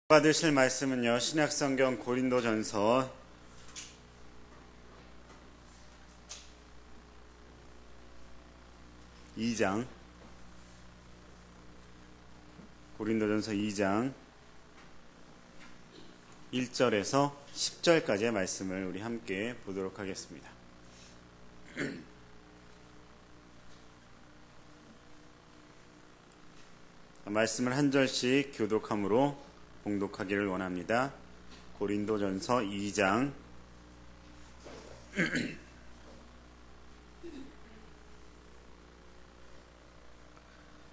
받으실 말씀은요, 신약성경 고린도전서 2장, 고린도전서 2장 1절에서 10절까지의 말씀을 우리 함께 보도록 하겠습니다. 말씀을 한 절씩 교독함으로 봉독하기를 원합니다. 고린도전서 2장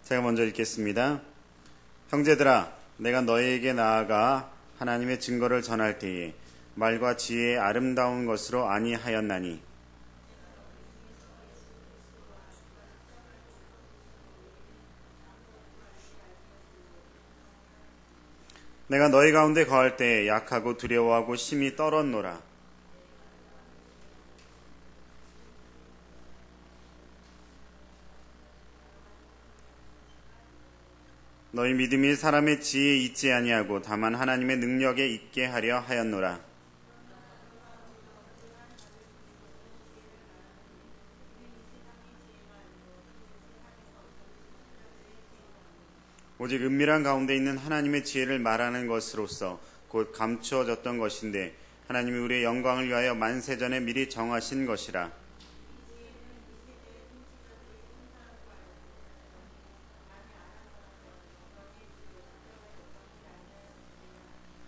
제가 먼저 읽겠습니다. 형제들아, 내가 너희에게 나아가 하나님의 증거를 전할 때에 말과 지혜의 아름다운 것으로 아니하였나니 내가 너희 가운데 거할 때에 약하고 두려워하고 심히 떨었노라. 너희 믿음이 사람의 지혜에 있지 아니하고 다만 하나님의 능력에 있게 하려 하였노라. 오직 은밀한 가운데 있는 하나님의 지혜를 말하는 것으로서 곧 감추어졌던 것인데 하나님이 우리의 영광을 위하여 만세전에 미리 정하신 것이라.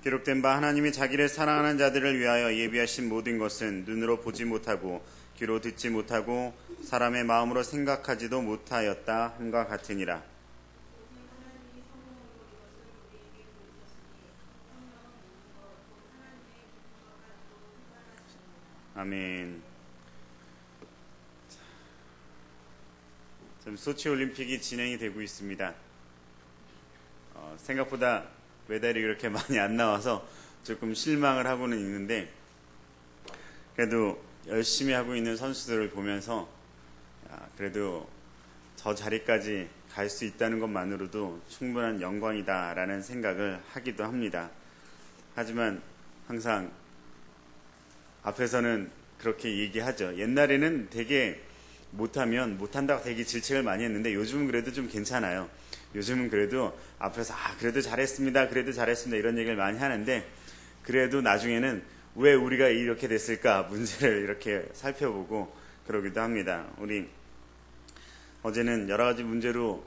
기록된 바 하나님이 자기를 사랑하는 자들을 위하여 예비하신 모든 것은 눈으로 보지 못하고 귀로 듣지 못하고 사람의 마음으로 생각하지도 못하였다 함과 같으니라. 아멘. 지금 소치 올림픽이 진행이 되고 있습니다. 생각보다 메달이 그렇게 많이 안 나와서 조금 실망을 하고는 있는데, 그래도 열심히 하고 있는 선수들을 보면서 그래도 저 자리까지 갈 수 있다는 것만으로도 충분한 영광이다라는 생각을 하기도 합니다. 하지만 항상 앞에서는 그렇게 얘기하죠. 옛날에는 되게 못한다고 되게 질책을 많이 했는데 요즘은 그래도 좀 괜찮아요. 요즘은 그래도 앞에서 그래도 잘했습니다. 이런 얘기를 많이 하는데, 그래도 나중에는 왜 우리가 이렇게 됐을까 문제를 이렇게 살펴보고 그러기도 합니다. 우리 어제는 여러 가지 문제로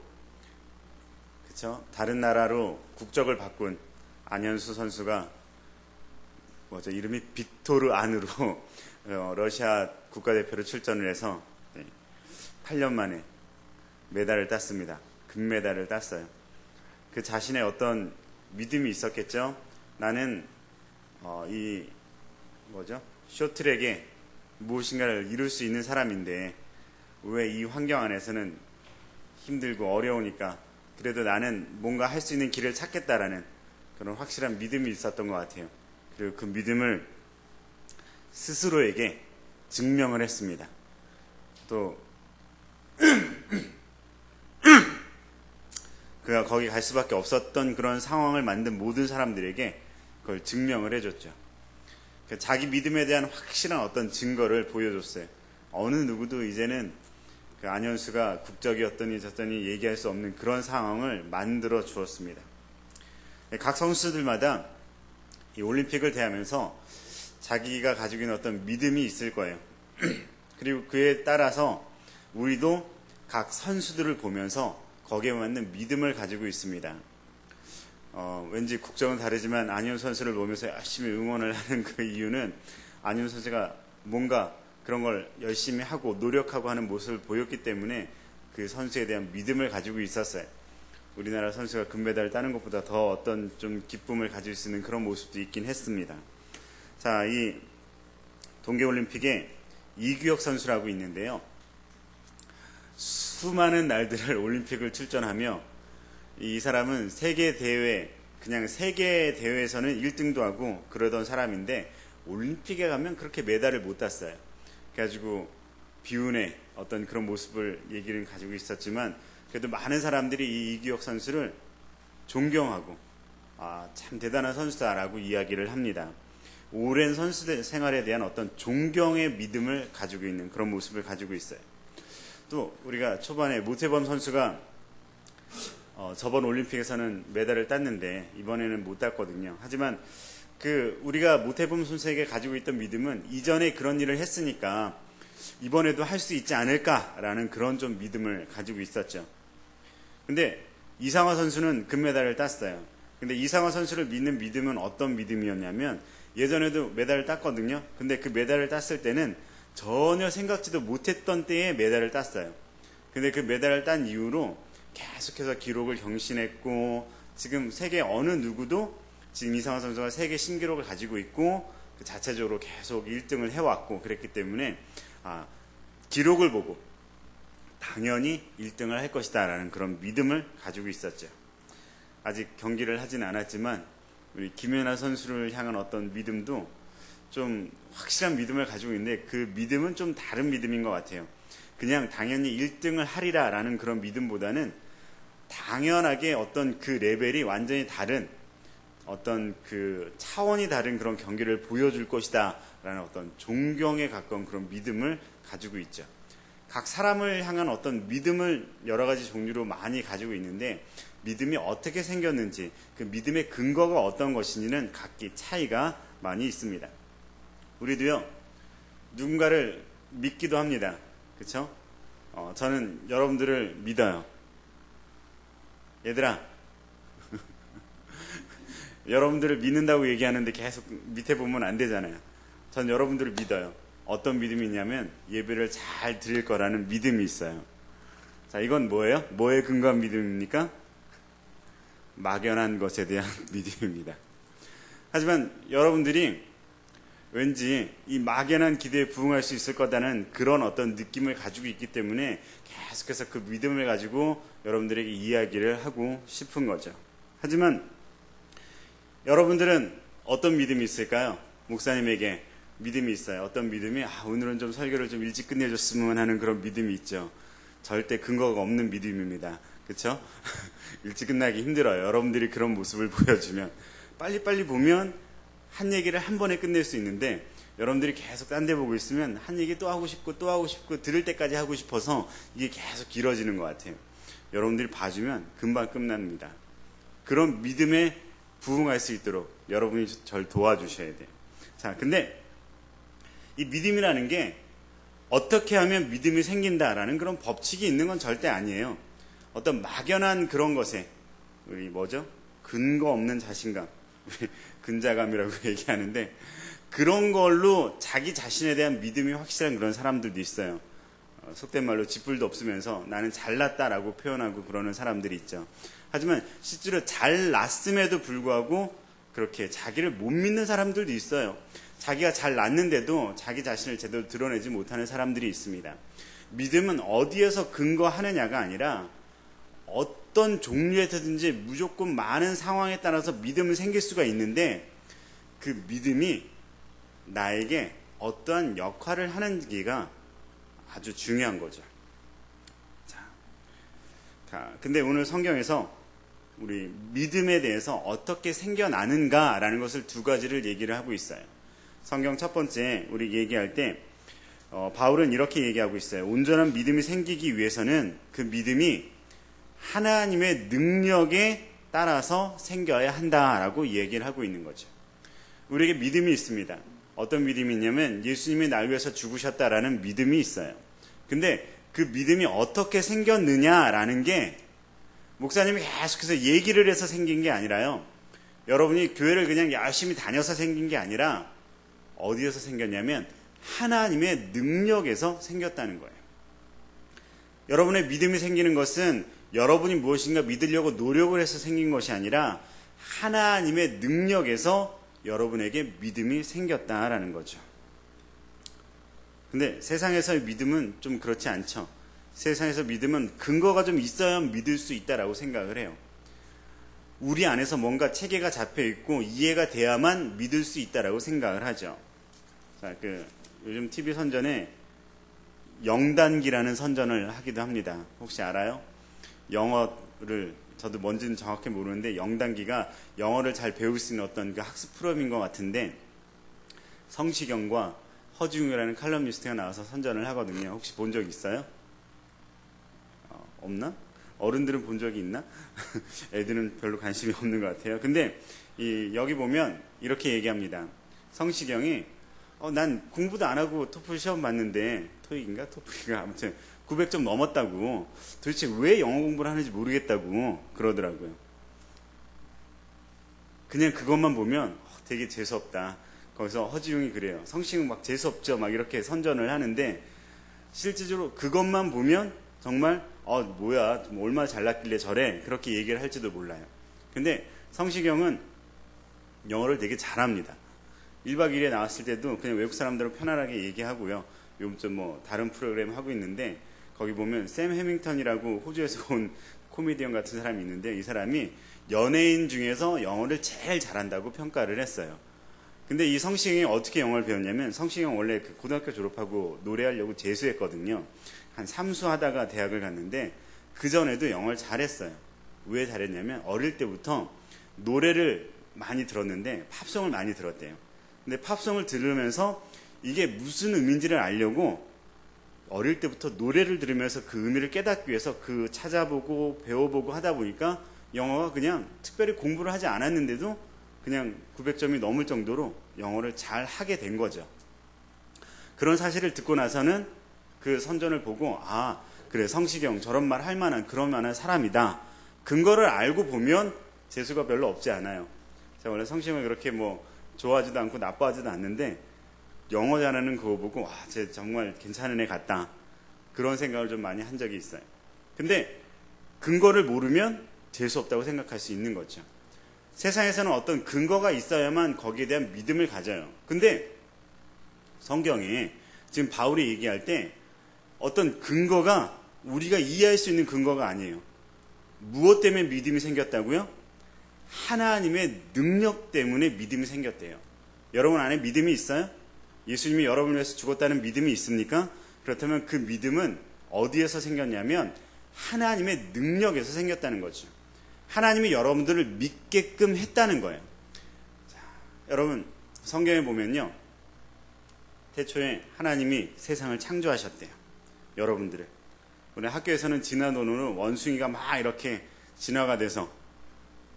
다른 나라로 국적을 바꾼 안현수 선수가 이름이 빅토르 안으로 러시아 국가대표로 출전을 해서 8년 만에 메달을 땄습니다. 금메달을 땄어요. 그 자신의 어떤 믿음이 있었겠죠. 나는 쇼트랙에 무엇인가를 이룰 수 있는 사람인데 왜 이 환경 안에서는 힘들고 어려우니까 그래도 나는 뭔가 할 수 있는 길을 찾겠다라는 그런 확실한 믿음이 있었던 것 같아요. 그리고 그 믿음을 스스로에게 증명을 했습니다. 또 그가 거기 갈 수밖에 없었던 그런 상황을 만든 모든 사람들에게 그걸 증명을 해줬죠. 자기 믿음에 대한 확실한 어떤 증거를 보여줬어요. 어느 누구도 이제는 그 안현수가 국적이 어떠니 저떠니 얘기할 수 없는 그런 상황을 만들어 주었습니다. 각 선수들마다 이 올림픽을 대하면서 자기가 가지고 있는 어떤 믿음이 있을 거예요. 그리고 그에 따라서 우리도 각 선수들을 보면서 거기에 맞는 믿음을 가지고 있습니다. 왠지 국적은 다르지만 안현 선수를 보면서 열심히 응원을 하는 그 이유는 안현 선수가 뭔가 그런 걸 열심히 하고 노력하고 하는 모습을 보였기 때문에 그 선수에 대한 믿음을 가지고 있었어요. 우리나라 선수가 금메달을 따는 것보다 더 어떤 좀 기쁨을 가질 수 있는 그런 모습도 있긴 했습니다. 자, 이 동계올림픽에 이규혁 선수라고 있는데요. 수많은 날들을 올림픽을 출전하며 이 사람은 세계 대회에서는 1등도 하고 그러던 사람인데 올림픽에 가면 그렇게 메달을 못 땄어요. 그래가지고 비운의 어떤 그런 모습을 얘기를 가지고 있었지만 그래도 많은 사람들이 이 이규혁 선수를 존경하고 참 대단한 선수다라고 이야기를 합니다. 오랜 선수 생활에 대한 어떤 존경의 믿음을 가지고 있는 그런 모습을 가지고 있어요. 또 우리가 초반에 모태범 선수가 저번 올림픽에서는 메달을 땄는데 이번에는 못 땄거든요. 하지만 우리가 모태범 선수에게 가지고 있던 믿음은 이전에 그런 일을 했으니까 이번에도 할 수 있지 않을까라는 그런 좀 믿음을 가지고 있었죠. 근데 이상화 선수는 금메달을 땄어요. 근데 이상화 선수를 믿는 믿음은 어떤 믿음이었냐면 예전에도 메달을 땄거든요. 근데 그 메달을 땄을 때는 전혀 생각지도 못했던 때에 메달을 땄어요. 근데 그 메달을 딴 이후로 계속해서 기록을 경신했고 지금 세계 어느 누구도 지금 이상화 선수가 세계 신기록을 가지고 있고 그 자체적으로 계속 1등을 해왔고 그랬기 때문에 기록을 보고 당연히 1등을 할 것이다 라는 그런 믿음을 가지고 있었죠. 아직 경기를 하진 않았지만 우리 김연아 선수를 향한 어떤 믿음도 좀 확실한 믿음을 가지고 있는데 그 믿음은 좀 다른 믿음인 것 같아요. 그냥 당연히 1등을 하리라 라는 그런 믿음보다는 당연하게 어떤 그 레벨이 완전히 다른 어떤 그 차원이 다른 그런 경기를 보여줄 것이다 라는 어떤 존경에 가까운 그런 믿음을 가지고 있죠. 각 사람을 향한 어떤 믿음을 여러 가지 종류로 많이 가지고 있는데 믿음이 어떻게 생겼는지 그 믿음의 근거가 어떤 것인지는 각기 차이가 많이 있습니다. 우리도요 누군가를 믿기도 합니다. 그렇죠? 저는 여러분들을 믿어요. 얘들아 여러분들을 믿는다고 얘기하는데 계속 밑에 보면 안 되잖아요. 전 여러분들을 믿어요. 어떤 믿음이 있냐면 예배를 잘 드릴 거라는 믿음이 있어요. 자, 이건 뭐예요? 뭐에 근거한 믿음입니까? 막연한 것에 대한 믿음입니다. 하지만 여러분들이 왠지 이 막연한 기대에 부응할 수 있을 거다는 그런 어떤 느낌을 가지고 있기 때문에 계속해서 그 믿음을 가지고 여러분들에게 이야기를 하고 싶은 거죠. 하지만 여러분들은 어떤 믿음이 있을까요? 목사님에게 믿음이 있어요. 어떤 믿음이 오늘은 좀 설교를 좀 일찍 끝내줬으면 하는 그런 믿음이 있죠. 절대 근거가 없는 믿음입니다. 그렇죠? 일찍 끝나기 힘들어요. 여러분들이 그런 모습을 보여주면 빨리빨리 보면 한 얘기를 한 번에 끝낼 수 있는데 여러분들이 계속 딴 데 보고 있으면 한 얘기 또 하고 싶고 또 하고 싶고 들을 때까지 하고 싶어서 이게 계속 길어지는 것 같아요. 여러분들이 봐주면 금방 끝납니다. 그런 믿음에 부응할 수 있도록 여러분이 절 도와주셔야 돼요. 자, 근데 이 믿음이라는 게 어떻게 하면 믿음이 생긴다라는 그런 법칙이 있는 건 절대 아니에요. 어떤 막연한 그런 것에 우리 근거 없는 자신감, 근자감이라고 얘기하는데 그런 걸로 자기 자신에 대한 믿음이 확실한 그런 사람들도 있어요. 속된 말로 쥐뿔도 없으면서 나는 잘났다라고 표현하고 그러는 사람들이 있죠. 하지만 실제로 잘났음에도 불구하고 그렇게 자기를 못 믿는 사람들도 있어요. 자기가 잘났는데도 자기 자신을 제대로 드러내지 못하는 사람들이 있습니다. 믿음은 어디에서 근거하느냐가 아니라 어떤 종류에서든지 무조건 많은 상황에 따라서 믿음이 생길 수가 있는데 그 믿음이 나에게 어떠한 역할을 하는지가 아주 중요한 거죠. 자, 근데 오늘 성경에서 우리 믿음에 대해서 어떻게 생겨나는가라는 것을 두 가지를 얘기를 하고 있어요. 성경 첫 번째 우리 얘기할 때 바울은 이렇게 얘기하고 있어요. 온전한 믿음이 생기기 위해서는 그 믿음이 하나님의 능력에 따라서 생겨야 한다라고 얘기를 하고 있는 거죠. 우리에게 믿음이 있습니다. 어떤 믿음이 있냐면 예수님이 날 위해서 죽으셨다라는 믿음이 있어요. 근데 그 믿음이 어떻게 생겼느냐라는 게 목사님이 계속해서 얘기를 해서 생긴 게 아니라요. 여러분이 교회를 그냥 열심히 다녀서 생긴 게 아니라 어디에서 생겼냐면 하나님의 능력에서 생겼다는 거예요. 여러분의 믿음이 생기는 것은 여러분이 무엇인가 믿으려고 노력을 해서 생긴 것이 아니라 하나님의 능력에서 여러분에게 믿음이 생겼다라는 거죠. 근데 세상에서의 믿음은 좀 그렇지 않죠. 세상에서 믿음은 근거가 좀 있어야 믿을 수 있다라고 생각을 해요. 우리 안에서 뭔가 체계가 잡혀 있고 이해가 돼야만 믿을 수 있다라고 생각을 하죠. 자, 요즘 TV 선전에 영단기라는 선전을 하기도 합니다. 혹시 알아요? 영어를 저도 뭔지는 정확히 모르는데 영단기가 영어를 잘 배울 수 있는 어떤 그 학습 프로그램인 것 같은데 성시경과 허지웅이라는 칼럼니스트가 나와서 선전을 하거든요. 혹시 본 적 있어요? 없나? 어른들은 본 적이 있나? 애들은 별로 관심이 없는 것 같아요. 근데 여기 보면 이렇게 얘기합니다. 성시경이 난 공부도 안 하고 토플 시험 봤는데 토익인가? 토플인가? 아무튼 900점 넘었다고. 도대체 왜 영어 공부를 하는지 모르겠다고 그러더라고요. 그냥 그것만 보면 되게 재수없다. 거기서 허지웅이 그래요. 성시경 막 재수없죠. 막 이렇게 선전을 하는데 실질적으로 그것만 보면 정말 뭐야 얼마나 잘났길래 저래 그렇게 얘기를 할지도 몰라요. 근데 성시경은 영어를 되게 잘합니다. 1박 2일에 나왔을 때도 그냥 외국 사람들은 편안하게 얘기하고요. 요즘 좀 뭐 다른 프로그램 하고 있는데 거기 보면 샘 해밍턴이라고 호주에서 온 코미디언 같은 사람이 있는데 이 사람이 연예인 중에서 영어를 제일 잘한다고 평가를 했어요. 근데 이 성시경이 어떻게 영어를 배웠냐면 성시경 원래 그 고등학교 졸업하고 노래하려고 재수했거든요. 한 3수 하다가 대학을 갔는데 그 전에도 영어를 잘했어요. 왜 잘했냐면 어릴 때부터 노래를 많이 들었는데 팝송을 많이 들었대요. 근데 팝송을 들으면서 이게 무슨 의미인지를 알려고 어릴 때부터 노래를 들으면서 그 의미를 깨닫기 위해서 그 찾아보고 배워보고 하다 보니까 영어가 그냥 특별히 공부를 하지 않았는데도 그냥 900점이 넘을 정도로 영어를 잘 하게 된 거죠. 그런 사실을 듣고 나서는 그 선전을 보고 그래 성시경 저런 말 할 만한 그런 만한 사람이다. 근거를 알고 보면 재수가 별로 없지 않아요. 제가 원래 성시경을 그렇게 뭐 좋아하지도 않고 나빠하지도 않는데 영어 잘하는 그거 보고 쟤 정말 괜찮은 애 같다. 그런 생각을 좀 많이 한 적이 있어요. 근데 근거를 모르면 재수 없다고 생각할 수 있는 거죠. 세상에서는 어떤 근거가 있어야만 거기에 대한 믿음을 가져요. 근데 성경에 지금 바울이 얘기할 때 어떤 근거가 우리가 이해할 수 있는 근거가 아니에요. 무엇 때문에 믿음이 생겼다고요? 하나님의 능력 때문에 믿음이 생겼대요. 여러분 안에 믿음이 있어요? 예수님이 여러분을 위해서 죽었다는 믿음이 있습니까? 그렇다면 그 믿음은 어디에서 생겼냐면 하나님의 능력에서 생겼다는 거죠. 하나님이 여러분들을 믿게끔 했다는 거예요. 자, 여러분 성경에 보면요. 태초에 하나님이 세상을 창조하셨대요. 여러분들을. 우리 학교에서는 진화론으로 원숭이가 막 이렇게 진화가 돼서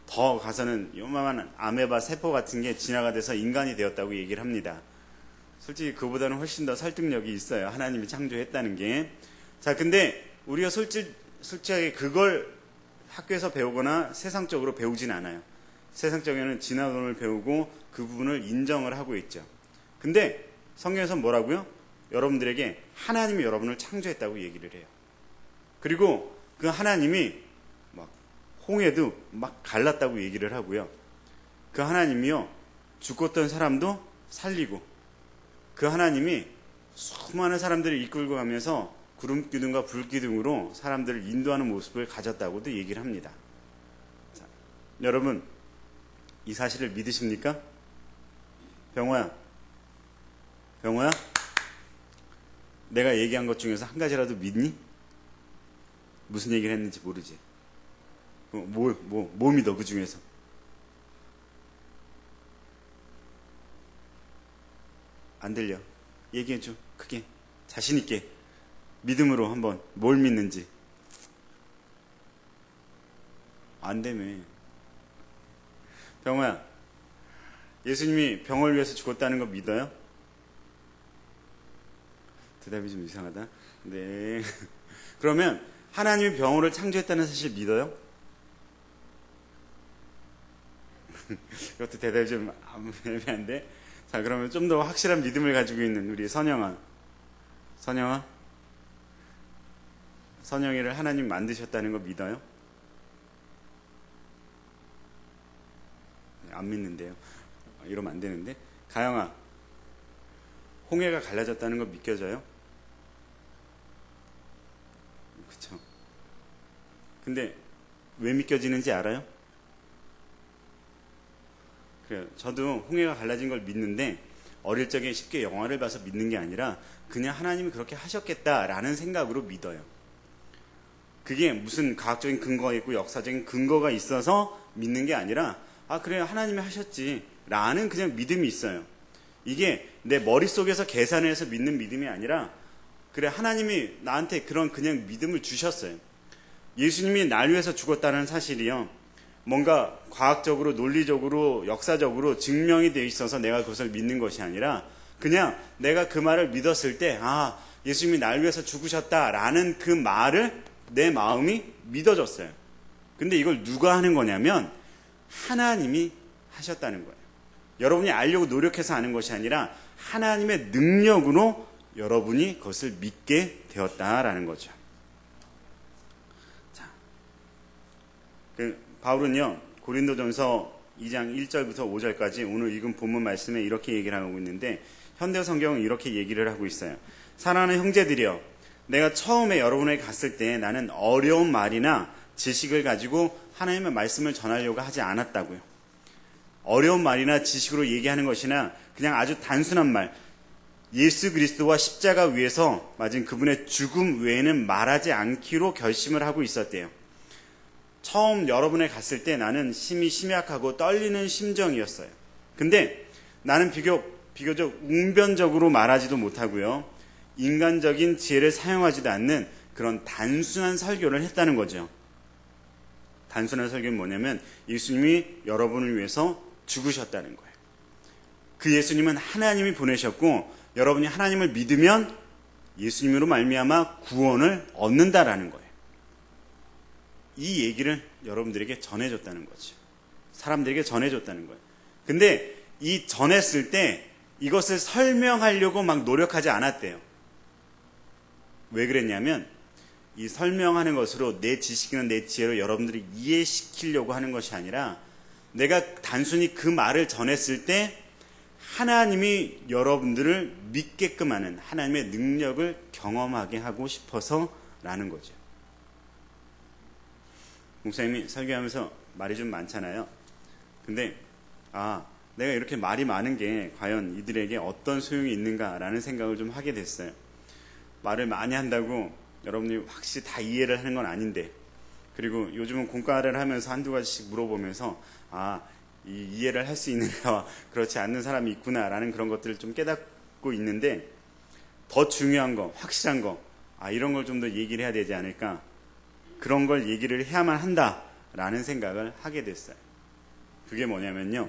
더 가서는 요만한 아메바 세포 같은 게 진화가 돼서 인간이 되었다고 얘기를 합니다. 솔직히 그보다는 훨씬 더 설득력이 있어요. 하나님이 창조했다는 게. 자, 근데 우리가 솔직하게 그걸 학교에서 배우거나 세상적으로 배우진 않아요. 세상적에는 진화론을 배우고 그 부분을 인정을 하고 있죠. 근데 성경에서 뭐라고요? 여러분들에게 하나님이 여러분을 창조했다고 얘기를 해요. 그리고 그 하나님이 막 홍해도 막 갈랐다고 얘기를 하고요. 그 하나님이요 죽었던 사람도 살리고 그 하나님이 수많은 사람들을 이끌고 가면서 구름기둥과 불기둥으로 사람들을 인도하는 모습을 가졌다고도 얘기를 합니다. 자, 여러분 이 사실을 믿으십니까? 병호야 내가 얘기한 것 중에서 한 가지라도 믿니? 무슨 얘기를 했는지 모르지. 뭐 믿어 그 중에서? 안 들려. 얘기해줘. 크게 자신 있게 믿음으로 한번 뭘 믿는지. 안 되며. 병호야 예수님이 병을 위해서 죽었다는 거 믿어요? 대답이 좀 이상하다. 네. 그러면 하나님이 병호를 창조했다는 사실 믿어요? 이것도 대답이 좀 애매한데. 자, 그러면 좀 더 확실한 믿음을 가지고 있는 우리 선영이를 하나님 만드셨다는 거 믿어요? 안 믿는데요. 이러면 안 되는데. 가영아, 홍해가 갈라졌다는 거 믿겨져요? 그쵸. 근데 왜 믿겨지는지 알아요? 그래요. 저도 홍해가 갈라진 걸 믿는데 어릴 적에 쉽게 영화를 봐서 믿는 게 아니라 그냥 하나님이 그렇게 하셨겠다라는 생각으로 믿어요. 그게 무슨 과학적인 근거가 있고 역사적인 근거가 있어서 믿는 게 아니라 그래요, 하나님이 하셨지 라는 그냥 믿음이 있어요. 이게 내 머릿속에서 계산해서 믿는 믿음이 아니라 그래, 하나님이 나한테 그냥 믿음을 주셨어요. 예수님이 날 위해서 죽었다는 사실이요, 뭔가 과학적으로, 논리적으로, 역사적으로 증명이 되어 있어서 내가 그것을 믿는 것이 아니라 그냥 내가 그 말을 믿었을 때 예수님이 날 위해서 죽으셨다라는 그 말을 내 마음이 믿어졌어요. 근데 이걸 누가 하는 거냐면 하나님이 하셨다는 거예요. 여러분이 알려고 노력해서 하는 것이 아니라 하나님의 능력으로 여러분이 그것을 믿게 되었다라는 거죠. 자, 바울은요, 고린도전서 2장 1절부터 5절까지 오늘 읽은 본문 말씀에 이렇게 얘기를 하고 있는데, 현대 성경은 이렇게 얘기를 하고 있어요. 사랑하는 형제들이여, 내가 처음에 여러분에게 갔을 때 나는 어려운 말이나 지식을 가지고 하나님의 말씀을 전하려고 하지 않았다고요. 어려운 말이나 지식으로 얘기하는 것이나 그냥 아주 단순한 말, 예수 그리스도와 십자가 위에서 맞은 그분의 죽음 외에는 말하지 않기로 결심을 하고 있었대요. 처음 여러분에 갔을 때 나는 심히 심약하고 떨리는 심정이었어요. 근데 나는 비교적 웅변적으로 말하지도 못하고요, 인간적인 지혜를 사용하지도 않는 그런 단순한 설교를 했다는 거죠. 단순한 설교는 뭐냐면 예수님이 여러분을 위해서 죽으셨다는 거예요. 그 예수님은 하나님이 보내셨고 여러분이 하나님을 믿으면 예수님으로 말미암아 구원을 얻는다라는 거예요. 이 얘기를 여러분들에게 전해줬다는 거죠. 사람들에게 전해줬다는 거예요. 근데 이 전했을 때 이것을 설명하려고 막 노력하지 않았대요. 왜 그랬냐면 이 설명하는 것으로 내 지식이나 내 지혜로 여러분들이 이해시키려고 하는 것이 아니라 내가 단순히 그 말을 전했을 때 하나님이 여러분들을 믿게끔 하는 하나님의 능력을 경험하게 하고 싶어서라는 거죠. 목사님이 설교하면서 말이 좀 많잖아요. 근데 내가 이렇게 말이 많은 게 과연 이들에게 어떤 소용이 있는가라는 생각을 좀 하게 됐어요. 말을 많이 한다고 여러분들이 확실히 다 이해를 하는 건 아닌데, 그리고 요즘은 공과를 하면서 한두 가지씩 물어보면서 이 이해를 할 수 있는 애와 그렇지 않는 사람이 있구나라는 그런 것들을 좀 깨닫고 있는데, 더 중요한 거, 확실한 거, 이런 걸 좀 더 얘기를 해야 되지 않을까, 그런 걸 얘기를 해야만 한다라는 생각을 하게 됐어요. 그게 뭐냐면요,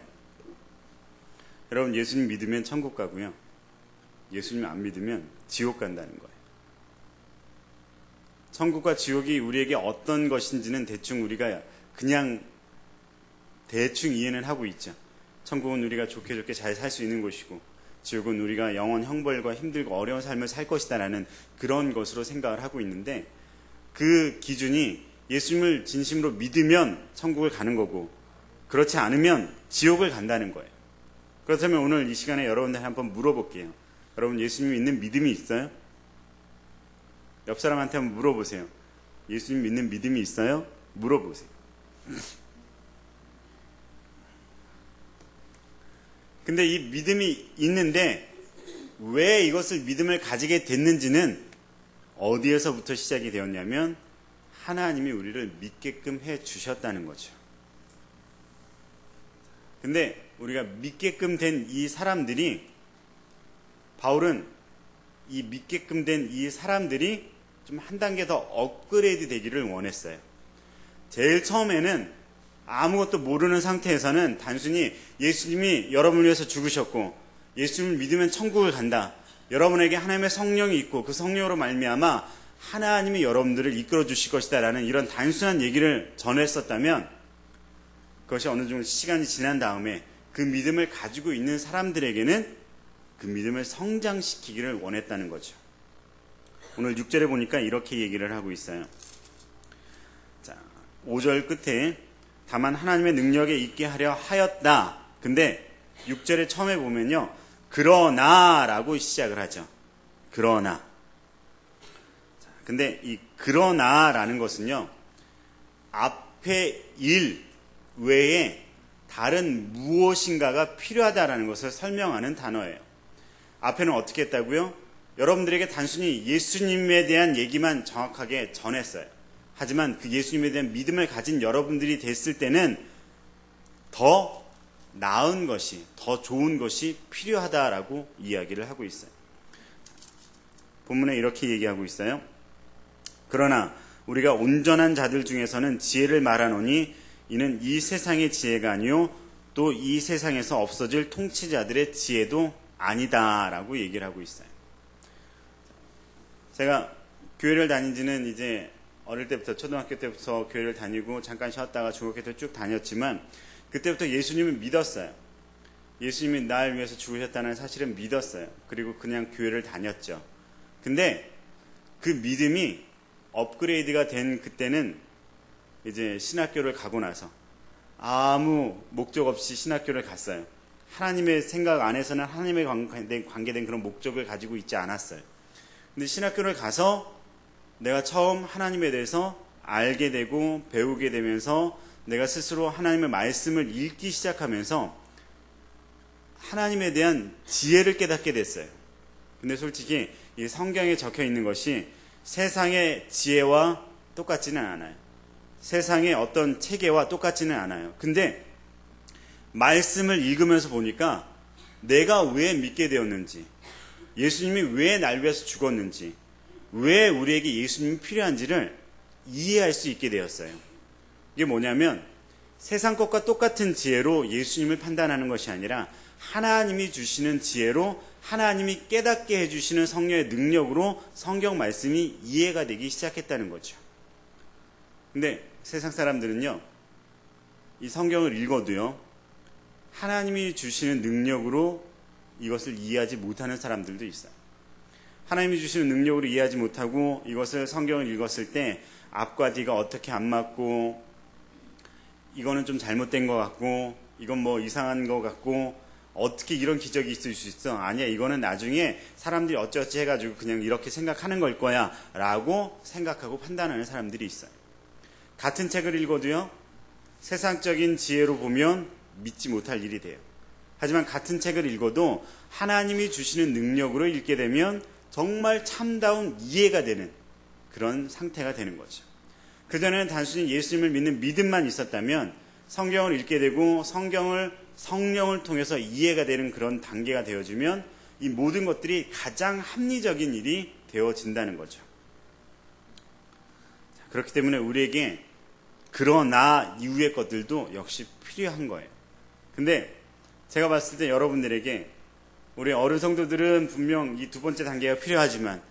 여러분 예수님 믿으면 천국 가고요, 예수님 안 믿으면 지옥 간다는 거예요. 천국과 지옥이 우리에게 어떤 것인지는 대충 우리가 그냥 대충 이해는 하고 있죠. 천국은 우리가 좋게 잘 살 수 있는 곳이고, 지옥은 우리가 영원 형벌과 힘들고 어려운 삶을 살 것이다라는 그런 것으로 생각을 하고 있는데, 그 기준이 예수님을 진심으로 믿으면 천국을 가는 거고, 그렇지 않으면 지옥을 간다는 거예요. 그렇다면 오늘 이 시간에 여러분들 한번 물어볼게요. 여러분 예수님 믿는 믿음이 있어요? 옆 사람한테 한번 물어보세요. 예수님 믿는 믿음이 있어요? 물어보세요. 근데 이 믿음이 있는데 왜 이것을 믿음을 가지게 됐는지는 어디에서부터 시작이 되었냐면 하나님이 우리를 믿게끔 해 주셨다는 거죠. 근데 우리가 믿게끔 된 이 사람들이, 바울은 이 믿게끔 된 이 사람들이 좀 한 단계 더 업그레이드 되기를 원했어요. 제일 처음에는 아무것도 모르는 상태에서는 단순히 예수님이 여러분을 위해서 죽으셨고 예수님을 믿으면 천국을 간다, 여러분에게 하나님의 성령이 있고 그 성령으로 말미암아 하나님이 여러분들을 이끌어 주실 것이다 라는 이런 단순한 얘기를 전했었다면, 그것이 어느 정도 시간이 지난 다음에 그 믿음을 가지고 있는 사람들에게는 그 믿음을 성장시키기를 원했다는 거죠. 오늘 6절에 보니까 이렇게 얘기를 하고 있어요. 자, 5절 끝에 다만 하나님의 능력에 있게 하려 하였다. 근데 6절에 처음에 보면요, 그러나 라고 시작을 하죠. 그러나. 근데 이 그러나 라는 것은요, 앞에 일 외에 다른 무엇인가가 필요하다라는 것을 설명하는 단어예요. 앞에는 어떻게 했다고요? 여러분들에게 단순히 예수님에 대한 얘기만 정확하게 전했어요. 하지만 그 예수님에 대한 믿음을 가진 여러분들이 됐을 때는 더 나은 것이, 더 좋은 것이 필요하다라고 이야기를 하고 있어요. 본문에 이렇게 얘기하고 있어요. 그러나 우리가 온전한 자들 중에서는 지혜를 말하노니 이는 이 세상의 지혜가 아니요 또 이 세상에서 없어질 통치자들의 지혜도 아니다라고 얘기를 하고 있어요. 제가 교회를 다닌 지는 이제 어릴 때부터, 초등학교 때부터 교회를 다니고 잠깐 쉬었다가 중학교 때 쭉 다녔지만 그때부터 예수님을 믿었어요. 예수님이 날 위해서 죽으셨다는 사실은 믿었어요. 그리고 그냥 교회를 다녔죠. 근데 그 믿음이 업그레이드가 된 그때는 이제 신학교를 가고 나서 아무 목적 없이 신학교를 갔어요. 하나님의 생각 안에서는 하나님에 관계된 그런 목적을 가지고 있지 않았어요. 근데 신학교를 가서 내가 처음 하나님에 대해서 알게 되고 배우게 되면서 내가 스스로 하나님의 말씀을 읽기 시작하면서 하나님에 대한 지혜를 깨닫게 됐어요. 근데 솔직히 이 성경에 적혀 있는 것이 세상의 지혜와 똑같지는 않아요. 세상의 어떤 체계와 똑같지는 않아요. 근데 말씀을 읽으면서 보니까 내가 왜 믿게 되었는지, 예수님이 왜 날 위해서 죽었는지, 왜 우리에게 예수님이 필요한지를 이해할 수 있게 되었어요. 이게 뭐냐면 세상 것과 똑같은 지혜로 예수님을 판단하는 것이 아니라 하나님이 주시는 지혜로 하나님이 깨닫게 해주시는 성령의 능력으로 성경 말씀이 이해가 되기 시작했다는 거죠. 근데 세상 사람들은요, 이 성경을 읽어도요, 하나님이 주시는 능력으로 이것을 이해하지 못하는 사람들도 있어요. 하나님이 주시는 능력으로 이해하지 못하고 이것을 성경을 읽었을 때 앞과 뒤가 어떻게 안 맞고 이거는 좀 잘못된 것 같고 이건 뭐 이상한 것 같고 어떻게 이런 기적이 있을 수 있어? 아니야, 이거는 나중에 사람들이 어쩌어찌 해가지고 그냥 이렇게 생각하는 걸 거야 라고 생각하고 판단하는 사람들이 있어요. 같은 책을 읽어도요, 세상적인 지혜로 보면 믿지 못할 일이 돼요. 하지만 같은 책을 읽어도 하나님이 주시는 능력으로 읽게 되면 정말 참다운 이해가 되는 그런 상태가 되는 거죠. 그전에는 단순히 예수님을 믿는 믿음만 있었다면 성경을 읽게 되고 성경을 성령을 통해서 이해가 되는 그런 단계가 되어지면 이 모든 것들이 가장 합리적인 일이 되어진다는 거죠. 그렇기 때문에 우리에게 그러나 이후의 것들도 역시 필요한 거예요. 근데 제가 봤을 때 여러분들에게 우리 어른 성도들은 분명 이 두 번째 단계가 필요하지만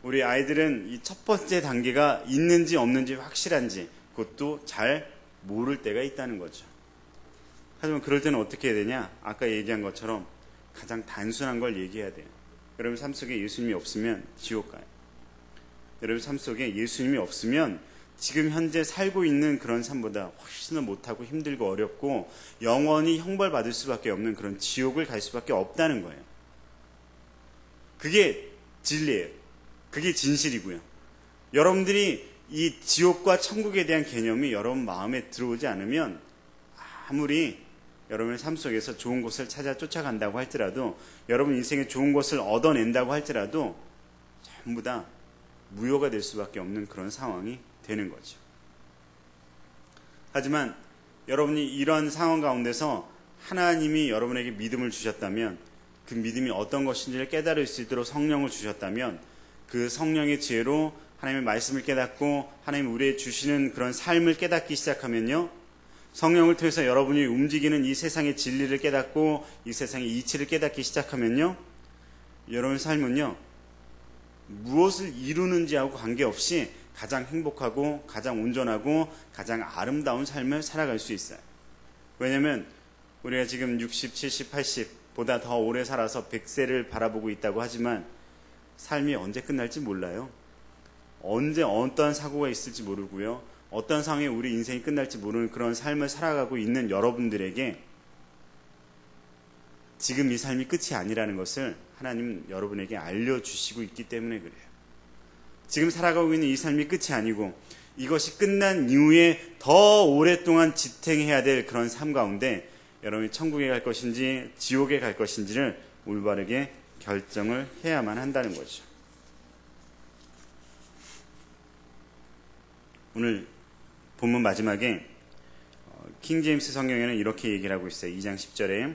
우리 아이들은 이 첫 번째 단계가 있는지 없는지 확실한지 그것도 잘 모를 때가 있다는 거죠. 하지만 그럴 때는 어떻게 해야 되냐? 아까 얘기한 것처럼 가장 단순한 걸 얘기해야 돼요. 여러분 삶 속에 예수님이 없으면 지옥 가요. 여러분 삶 속에 예수님이 없으면 지금 현재 살고 있는 그런 삶보다 훨씬 더 못하고 힘들고 어렵고 영원히 형벌받을 수밖에 없는 그런 지옥을 갈 수밖에 없다는 거예요. 그게 진리예요. 그게 진실이고요. 여러분들이 이 지옥과 천국에 대한 개념이 여러분 마음에 들어오지 않으면 아무리 여러분의 삶 속에서 좋은 곳을 찾아 쫓아간다고 할지라도 여러분 인생에 좋은 것을 얻어낸다고 할지라도 전부 다 무효가 될 수밖에 없는 그런 상황이 되는 거죠. 하지만 여러분이 이런 상황 가운데서 하나님이 여러분에게 믿음을 주셨다면 그 믿음이 어떤 것인지를 깨달을 수 있도록 성령을 주셨다면 그 성령의 지혜로 하나님의 말씀을 깨닫고 하나님 우리에게 주시는 그런 삶을 깨닫기 시작하면요, 성령을 통해서 여러분이 움직이는 이 세상의 진리를 깨닫고 이 세상의 이치를 깨닫기 시작하면요, 여러분의 삶은요 무엇을 이루는지하고 관계없이 가장 행복하고 가장 온전하고 가장 아름다운 삶을 살아갈 수 있어요. 왜냐하면 우리가 지금 60, 70, 80보다 더 오래 살아서 100세를 바라보고 있다고 하지만 삶이 언제 끝날지 몰라요. 언제 어떠한 사고가 있을지 모르고요, 어떤 상황에 우리 인생이 끝날지 모르는 그런 삶을 살아가고 있는 여러분들에게 지금 이 삶이 끝이 아니라는 것을 하나님 여러분에게 알려주시고 있기 때문에 그래요. 지금 살아가고 있는 이 삶이 끝이 아니고 이것이 끝난 이후에 더 오랫동안 지탱해야 될 그런 삶 가운데 여러분이 천국에 갈 것인지 지옥에 갈 것인지를 올바르게 결정을 해야만 한다는 거죠. 오늘 본문 마지막에 킹 제임스 성경에는 이렇게 얘기를 하고 있어요. 2장 10절에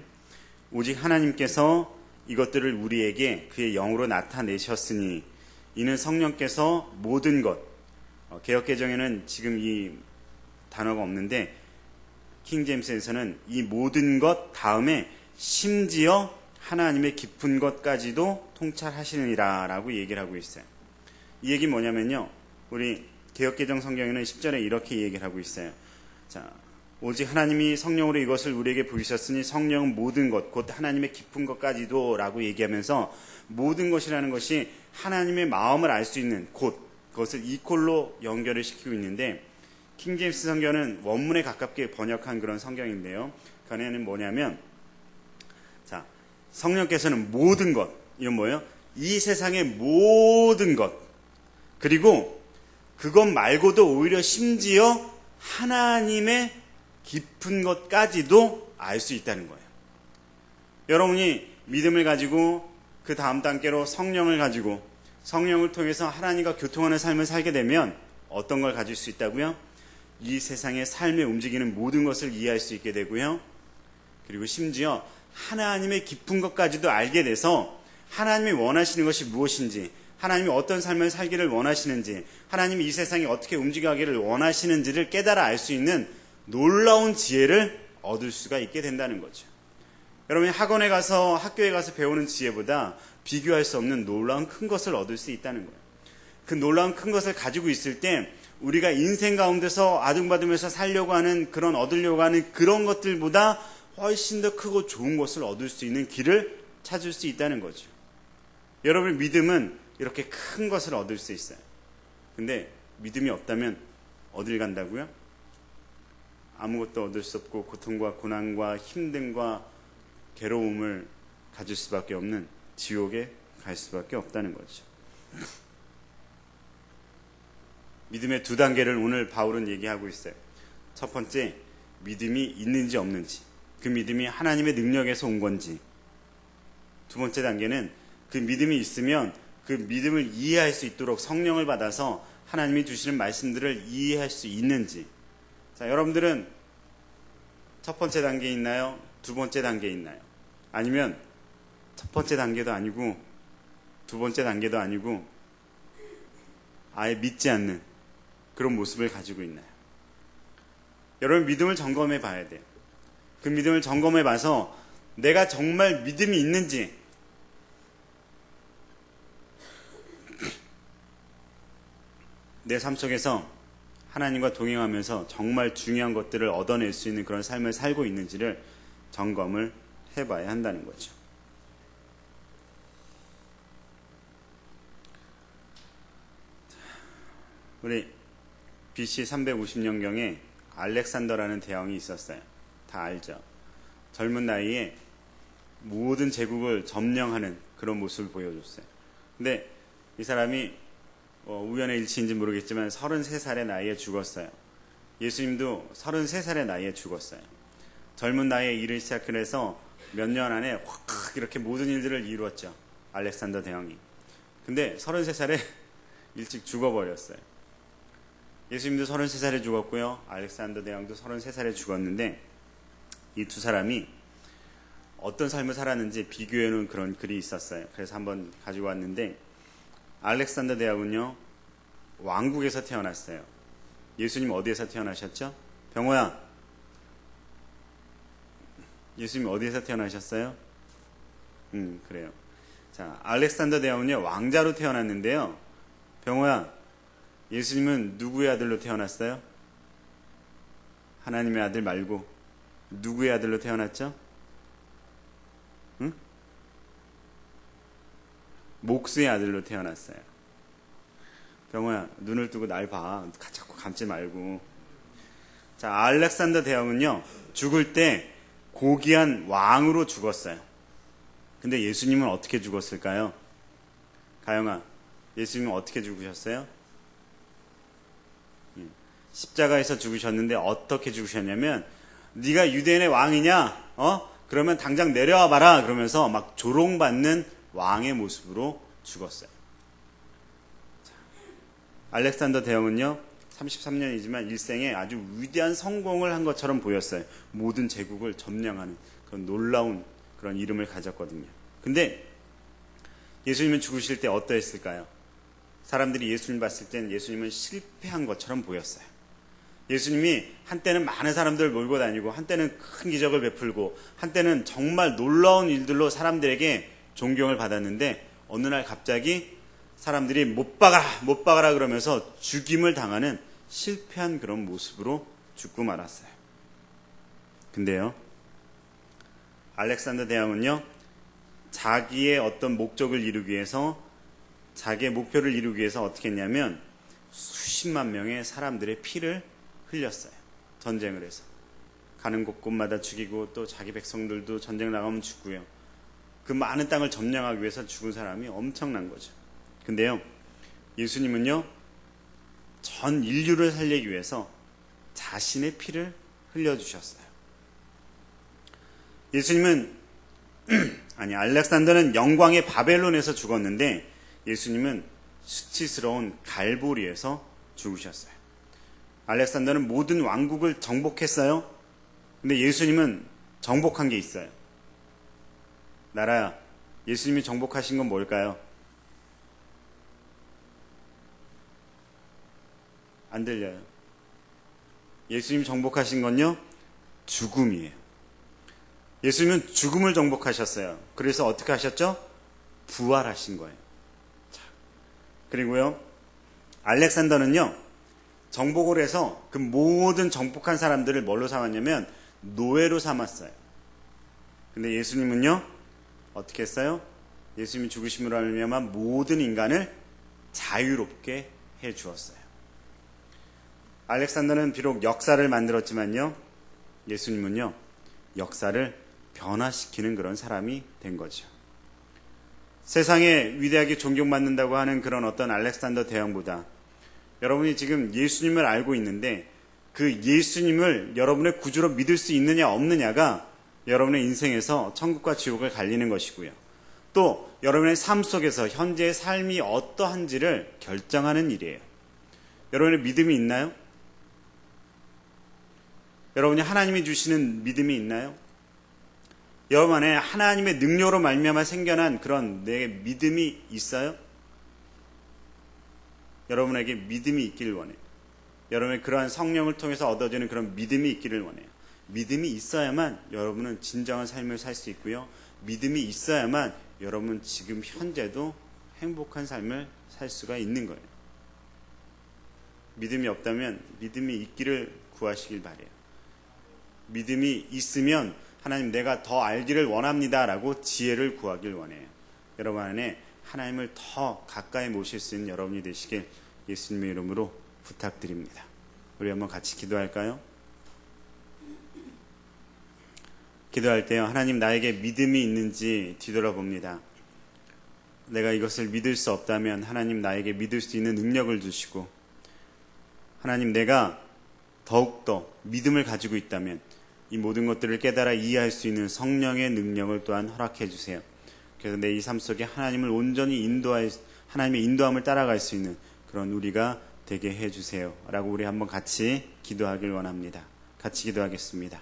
오직 하나님께서 이것들을 우리에게 그의 영으로 나타내셨으니 이는 성령께서 모든 것, 개역개정에는 지금 이 단어가 없는데 킹 제임스에서는 이 모든 것 다음에 심지어 하나님의 깊은 것까지도 통찰하시느니라 라고 얘기를 하고 있어요. 이 얘기 뭐냐면요, 우리 개역개정 성경에는 10절에 이렇게 얘기를 하고 있어요. 자, 오직 하나님이 성령으로 이것을 우리에게 보이셨으니 성령은 모든 것, 곧 하나님의 깊은 것까지도 라고 얘기하면서 모든 것이라는 것이 하나님의 마음을 알 수 있는 곳, 그것을 이퀄로 연결을 시키고 있는데 킹 제임스 성경은 원문에 가깝게 번역한 그런 성경인데요. 그 안에는 뭐냐면, 자, 성령께서는 모든 것, 이건 뭐예요? 이 세상의 모든 것, 그리고 그것 말고도 오히려 심지어 하나님의 깊은 것까지도 알 수 있다는 거예요. 여러분이 믿음을 가지고 그 다음 단계로 성령을 가지고 성령을 통해서 하나님과 교통하는 삶을 살게 되면 어떤 걸 가질 수 있다고요? 이 세상의 삶에 움직이는 모든 것을 이해할 수 있게 되고요. 그리고 심지어 하나님의 깊은 것까지도 알게 돼서 하나님이 원하시는 것이 무엇인지, 하나님이 어떤 삶을 살기를 원하시는지, 하나님이 이 세상에 어떻게 움직여가기를 원하시는지를 깨달아 알 수 있는 놀라운 지혜를 얻을 수가 있게 된다는 거죠. 여러분이 학원에 가서 학교에 가서 배우는 지혜보다 비교할 수 없는 놀라운 큰 것을 얻을 수 있다는 거예요. 그 놀라운 큰 것을 가지고 있을 때 우리가 인생 가운데서 아둥바둥해서 살려고 하는 그런 얻으려고 하는 그런 것들보다 훨씬 더 크고 좋은 것을 얻을 수 있는 길을 찾을 수 있다는 거죠. 여러분의 믿음은 이렇게 큰 것을 얻을 수 있어요. 근데 믿음이 없다면 어딜 간다고요? 아무것도 얻을 수 없고 고통과 고난과 힘듦과 괴로움을 가질 수밖에 없는 지옥에 갈 수밖에 없다는 거죠. 믿음의 두 단계를 오늘 바울은 얘기하고 있어요. 첫 번째, 믿음이 있는지 없는지, 그 믿음이 하나님의 능력에서 온 건지. 두 번째 단계는 그 믿음이 있으면 그 믿음을 이해할 수 있도록 성령을 받아서 하나님이 주시는 말씀들을 이해할 수 있는지. 자, 여러분들은 첫 번째 단계에 있나요? 두 번째 단계에 있나요? 아니면 첫 번째 단계도 아니고 두 번째 단계도 아니고 아예 믿지 않는 그런 모습을 가지고 있나요? 여러분, 믿음을 점검해 봐야 돼요. 그 믿음을 점검해 봐서 내가 정말 믿음이 있는지, 내 삶 속에서 하나님과 동행하면서 정말 중요한 것들을 얻어낼 수 있는 그런 삶을 살고 있는지를 점검을 해봐야 한다는 거죠. 우리 BC 350년경에 알렉산더라는 대왕이 있었어요. 다 알죠? 젊은 나이에 모든 제국을 점령하는 그런 모습을 보여줬어요. 근데 이 사람이 우연의 일치인지 모르겠지만 33살의 나이에 죽었어요. 예수님도 33살의 나이에 죽었어요. 젊은 나이에 일을 시작해서 몇 년 안에 확 이렇게 모든 일들을 이루었죠. 알렉산더 대왕이. 근데 33살에 일찍 죽어버렸어요. 예수님도 33살에 죽었고요. 알렉산더 대왕도 33살에 죽었는데 이 두 사람이 어떤 삶을 살았는지 비교해놓은 그런 글이 있었어요. 그래서 한번 가지고 왔는데, 알렉산더 대왕은요, 왕국에서 태어났어요. 예수님 어디에서 태어나셨죠? 병호야, 예수님 어디에서 태어나셨어요? 그래요. 자, 알렉산더 대왕은요, 왕자로 태어났는데요. 병호야, 예수님은 누구의 아들로 태어났어요? 하나님의 아들 말고 누구의 아들로 태어났죠? 응? 목수의 아들로 태어났어요. 병호야, 눈을 뜨고 날 봐. 자꾸 감지 말고. 자, 알렉산더 대왕은요, 죽을 때 고귀한 왕으로 죽었어요. 근데 예수님은 어떻게 죽었을까요? 가영아, 예수님은 어떻게 죽으셨어요? 십자가에서 죽으셨는데 어떻게 죽으셨냐면, 네가 유대인의 왕이냐? 그러면 당장 내려와 봐라. 그러면서 막 조롱받는 왕의 모습으로 죽었어요. 알렉산더 대왕은요, 33년이지만 일생에 아주 위대한 성공을 한 것처럼 보였어요. 모든 제국을 점령하는 그런 놀라운 그런 이름을 가졌거든요. 근데 예수님은 죽으실 때 어떠했을까요? 사람들이 예수님 봤을 땐 예수님은 실패한 것처럼 보였어요. 예수님이 한때는 많은 사람들을 몰고 다니고, 한때는 큰 기적을 베풀고, 한때는 정말 놀라운 일들로 사람들에게 존경을 받았는데, 어느 날 갑자기 사람들이 못 박아라 그러면서 죽임을 당하는 실패한 그런 모습으로 죽고 말았어요. 근데요, 알렉산더 대왕은요, 자기의 어떤 목적을 이루기 위해서, 자기의 목표를 이루기 위해서 어떻게 했냐면 수십만 명의 사람들의 피를 흘렸어요. 전쟁을 해서. 가는 곳곳마다 죽이고, 또 자기 백성들도 전쟁 나가면 죽고요. 그 많은 땅을 점령하기 위해서 죽은 사람이 엄청난 거죠. 근데요, 예수님은요, 전 인류를 살리기 위해서 자신의 피를 흘려주셨어요. 예수님은 알렉산더는 영광의 바벨론에서 죽었는데, 예수님은 수치스러운 갈보리에서 죽으셨어요. 알렉산더는 모든 왕국을 정복했어요. 근데 예수님은 정복한 게 있어요. 나라야, 예수님이 정복하신 건 뭘까요? 안 들려요. 예수님이 정복하신 건요, 죽음이에요. 예수님은 죽음을 정복하셨어요. 그래서 어떻게 하셨죠? 부활하신 거예요. 그리고요, 알렉산더는요, 정복을 해서 그 모든 정복한 사람들을 뭘로 삼았냐면 노예로 삼았어요. 근데 예수님은요, 어떻게 했어요? 예수님이 죽으심으로 말미암아 모든 인간을 자유롭게 해 주었어요. 알렉산더는 비록 역사를 만들었지만요, 예수님은요, 역사를 변화시키는 그런 사람이 된 거죠. 세상에 위대하게 존경받는다고 하는 그런 어떤 알렉산더 대왕보다 여러분이 지금 예수님을 알고 있는데 그 예수님을 여러분의 구주로 믿을 수 있느냐 없느냐가 여러분의 인생에서 천국과 지옥을 갈리는 것이고요. 또 여러분의 삶 속에서 현재의 삶이 어떠한지를 결정하는 일이에요. 여러분의 믿음이 있나요? 여러분이 하나님이 주시는 믿음이 있나요? 여러분 안에 하나님의 능력으로 말미암아 생겨난 그런 내 믿음이 있어요? 여러분에게 믿음이 있기를 원해요. 여러분의 그러한 성령을 통해서 얻어지는 그런 믿음이 있기를 원해요. 믿음이 있어야만 여러분은 진정한 삶을 살 수 있고요. 믿음이 있어야만 여러분 지금 현재도 행복한 삶을 살 수가 있는 거예요. 믿음이 없다면 믿음이 있기를 구하시길 바라요. 믿음이 있으면 하나님 내가 더 알기를 원합니다 라고 지혜를 구하길 원해요. 여러분 안에 하나님을 더 가까이 모실 수 있는 여러분이 되시길 예수님의 이름으로 부탁드립니다. 우리 한번 같이 기도할까요? 기도할 때요, 하나님 나에게 믿음이 있는지 뒤돌아봅니다. 내가 이것을 믿을 수 없다면 하나님 나에게 믿을 수 있는 능력을 주시고, 하나님 내가 더욱더 믿음을 가지고 있다면 이 모든 것들을 깨달아 이해할 수 있는 성령의 능력을 또한 허락해 주세요. 그래서 내 이 삶 속에 하나님을 온전히 하나님의 인도함을 따라갈 수 있는 그런 우리가 되게 해 주세요 라고 우리 한번 같이 기도하길 원합니다. 같이 기도하겠습니다.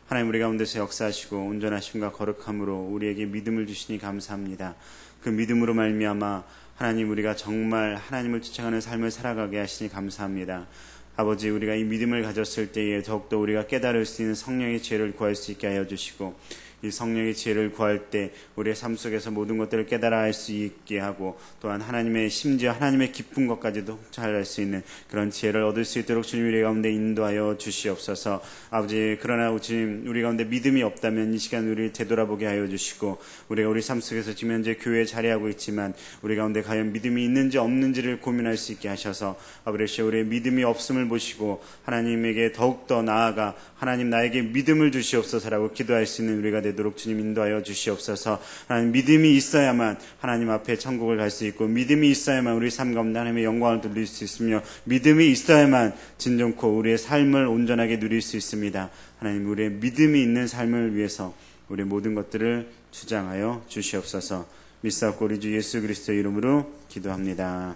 하나님, 우리 가운데서 역사하시고 온전하심과 거룩함으로 우리에게 믿음을 주시니 감사합니다. 그 믿음으로 말미암아 하나님, 우리가 정말 하나님을 쫓아가는 삶을 살아가게 하시니 감사합니다. 아버지, 우리가 이 믿음을 가졌을 때에 더욱더 우리가 깨달을 수 있는 성령의 지혜를 구할 수 있게 하여 주시고, 이 성령의 지혜를 구할 때 우리의 삶 속에서 모든 것들을 깨달아 알 수 있게 하고, 또한 하나님의, 심지어 하나님의 깊은 것까지도 흡수할 수 있는 그런 지혜를 얻을 수 있도록 주님 우리 가운데 인도하여 주시옵소서. 아버지, 그러나 주님, 우리 가운데 믿음이 없다면 이 시간 우리를 되돌아보게 하여 주시고, 우리가 우리 삶 속에서 지금 현재 교회에 자리하고 있지만 우리 가운데 과연 믿음이 있는지 없는지를 고민할 수 있게 하셔서, 아버지, 우리의 믿음이 없음을 보시고 하나님에게 더욱더 나아가 하나님 나에게 믿음을 주시옵소서라고 기도할 수 있는 우리가 되도록 주님 인도하여 주시옵소서. 하나님, 믿음이 있어야만 하나님 앞에 천국을 갈 수 있고, 믿음이 있어야만 우리 삶 가운데 하나님의 영광을 누릴 수 있으며, 믿음이 있어야만 진정코 우리의 삶을 온전하게 누릴 수 있습니다. 하나님, 우리의 믿음이 있는 삶을 위해서 우리의 모든 것들을 주장하여 주시옵소서. 믿사옵고 우리 주 예수 그리스도의 이름으로 기도합니다.